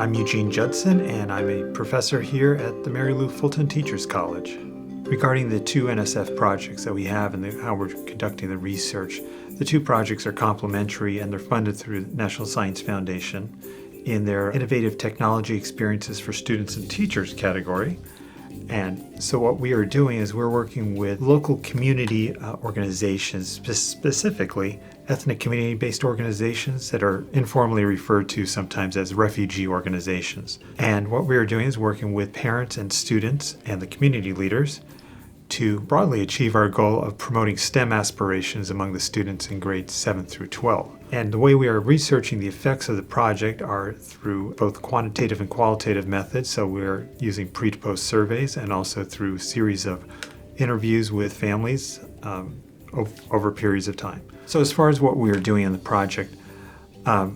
I'm Eugene Judson, and I'm a professor here at the Mary Lou Fulton Teachers College. Regarding the two NSF projects that we have and how we're conducting the research, the two projects are complementary and they're funded through the National Science Foundation in their Innovative Technology Experiences for Students and Teachers category. And so what we are doing is we're working with local community organizations, specifically ethnic community-based organizations that are informally referred to sometimes as refugee organizations. And what we are doing is working with parents and students and the community leaders to broadly achieve our goal of promoting STEM aspirations among the students in grades 7 through 12. And the way we are researching the effects of the project are through both quantitative and qualitative methods. So we're using pre to post surveys and also through a series of interviews with families over periods of time. So as far as what we are doing in the project, there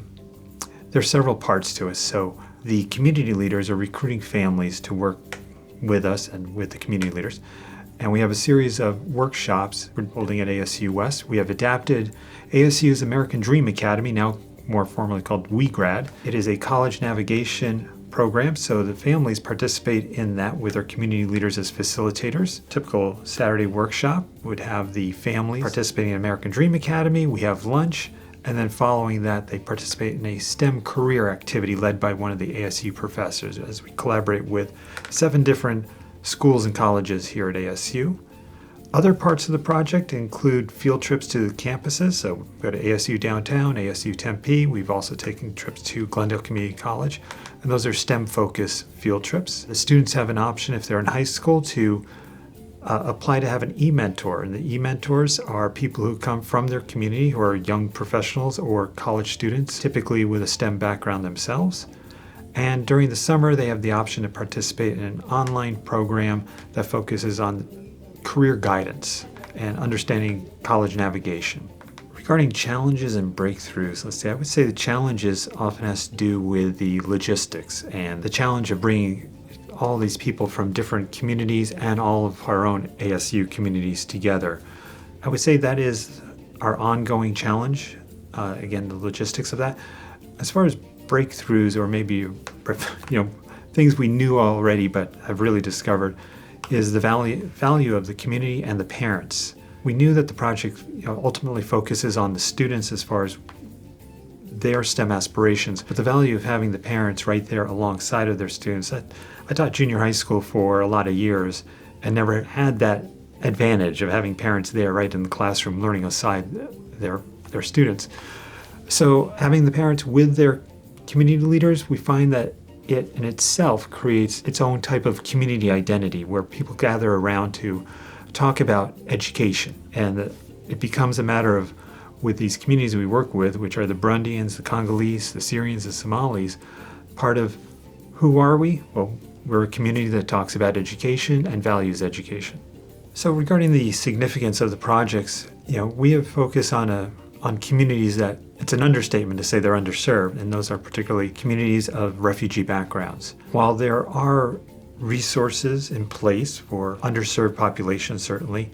are several parts to it. So the community leaders are recruiting families to work with us and with the community leaders. And we have a series of workshops we're holding at ASU West. We have adapted ASU's American Dream Academy, now more formally called WeGrad. It is a college navigation program, so the families participate in that with our community leaders as facilitators. Typical Saturday workshop would have the family participating in American Dream Academy. We have lunch, and then following that, they participate in a STEM career activity led by one of the ASU professors as we collaborate with 7 different schools and colleges here at ASU. Other parts of the project include field trips to the campuses. So we go to ASU Downtown, ASU Tempe. We've also taken trips to Glendale Community College, and those are STEM-focused field trips. The students have an option if they're in high school to apply to have an e-mentor, and the e-mentors are people who come from their community who are young professionals or college students, typically with a STEM background themselves. And during the summer, they have the option to participate in an online program that focuses on career guidance and understanding college navigation. Regarding challenges and breakthroughs, I would say the challenges often has to do with the logistics and the challenge of bringing all these people from different communities and all of our own ASU communities together. I would say that is our ongoing challenge, again, the logistics of that. As far as breakthroughs or maybe things we knew already but have really discovered is the value of the community and the parents. We knew that the project ultimately focuses on the students as far as their STEM aspirations, but the value of having the parents right there alongside of their students. I taught junior high school for a lot of years and never had that advantage of having parents there right in the classroom learning aside their students. So having the parents with their community leaders, we find that it in itself creates its own type of community identity where people gather around to talk about education. And it becomes a matter of, with these communities we work with, which are the Burundians, the Congolese, the Syrians, the Somalis, part of who are we? Well, we're a community that talks about education and values education. So regarding the significance of the projects, we have focused on communities that it's an understatement to say they're underserved, and those are particularly communities of refugee backgrounds. While there are resources in place for underserved populations, certainly,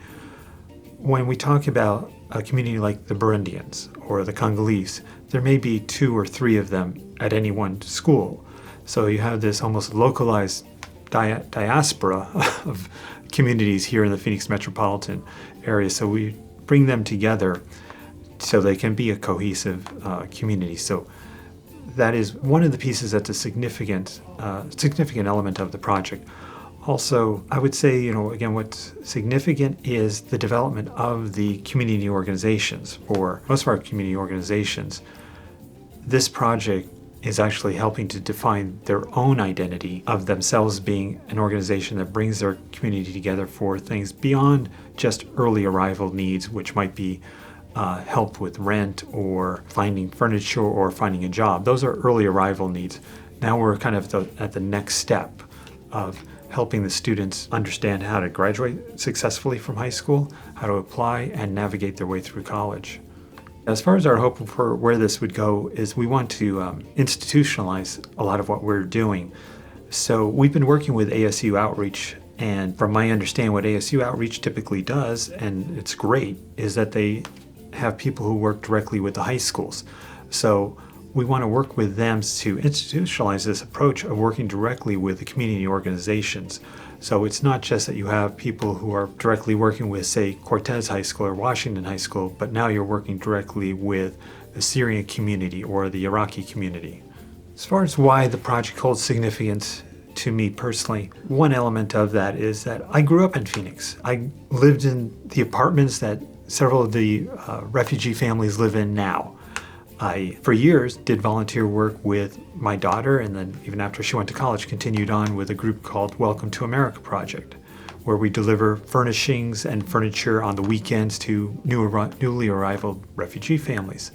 when we talk about a community like the Burundians or the Congolese, there may be 2 or 3 of them at any one school. So you have this almost localized diaspora of communities here in the Phoenix metropolitan area. So we bring them together so they can be a cohesive community. So that is one of the pieces that's a significant element of the project. Also, I would say, again, what's significant is the development of the community organizations. For most of our community organizations, this project is actually helping to define their own identity of themselves being an organization that brings their community together for things beyond just early arrival needs, which might be help with rent or finding furniture or finding a job. Those are early arrival needs. Now we're kind of at the next step of helping the students understand how to graduate successfully from high school, how to apply and navigate their way through college. As far as our hope for where this would go is we want to institutionalize a lot of what we're doing. So we've been working with ASU Outreach, and from my understanding what ASU Outreach typically does, and it's great, is that they have people who work directly with the high schools. So we want to work with them to institutionalize this approach of working directly with the community organizations. So it's not just that you have people who are directly working with, say, Cortez High School or Washington High School, but now you're working directly with the Syrian community or the Iraqi community. As far as why the project holds significance to me personally, one element of that is that I grew up in Phoenix. I lived in the apartments that several of the refugee families live in now. I, for years, did volunteer work with my daughter, and then even after she went to college, continued on with a group called Welcome to America Project, where we deliver furnishings and furniture on the weekends to newly arrived refugee families.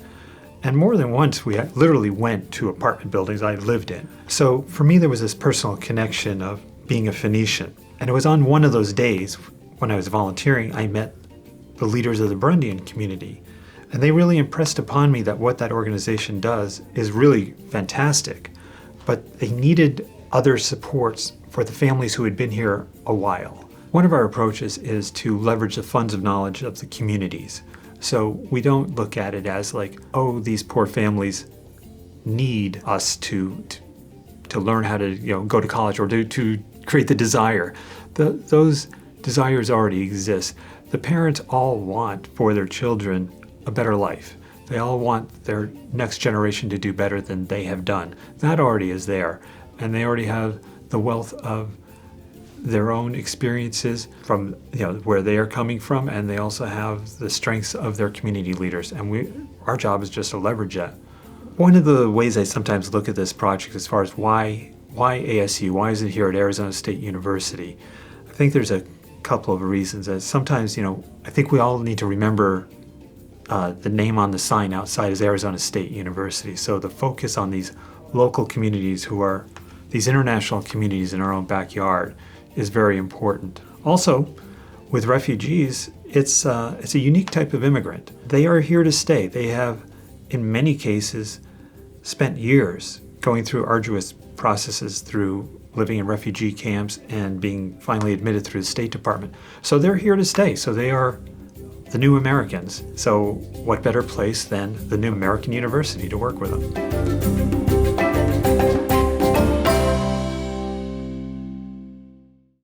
And more than once, we literally went to apartment buildings I lived in. So for me, there was this personal connection of being a Phoenician. And it was on one of those days when I was volunteering, I met the leaders of the Burundian community. And they really impressed upon me that what that organization does is really fantastic, but they needed other supports for the families who had been here a while. One of our approaches is to leverage the funds of knowledge of the communities. So we don't look at it as like, oh, these poor families need us to learn how to go to college or to create the desire. Those desires already exist. The parents all want for their children a better life. They all want their next generation to do better than they have done. That already is there. And they already have the wealth of their own experiences from where they are coming from, and they also have the strengths of their community leaders. And our job is just to leverage that. One of the ways I sometimes look at this project as far as why ASU, why is it here at Arizona State University? I think there's a couple of reasons. That sometimes, I think we all need to remember the name on the sign outside is Arizona State University. So the focus on these local communities who are these international communities in our own backyard is very important. Also, with refugees, it's a unique type of immigrant. They are here to stay. They have, in many cases, spent years going through arduous processes through living in refugee camps and being finally admitted through the State Department. So they're here to stay. So they are the new Americans. So what better place than the new American University to work with them?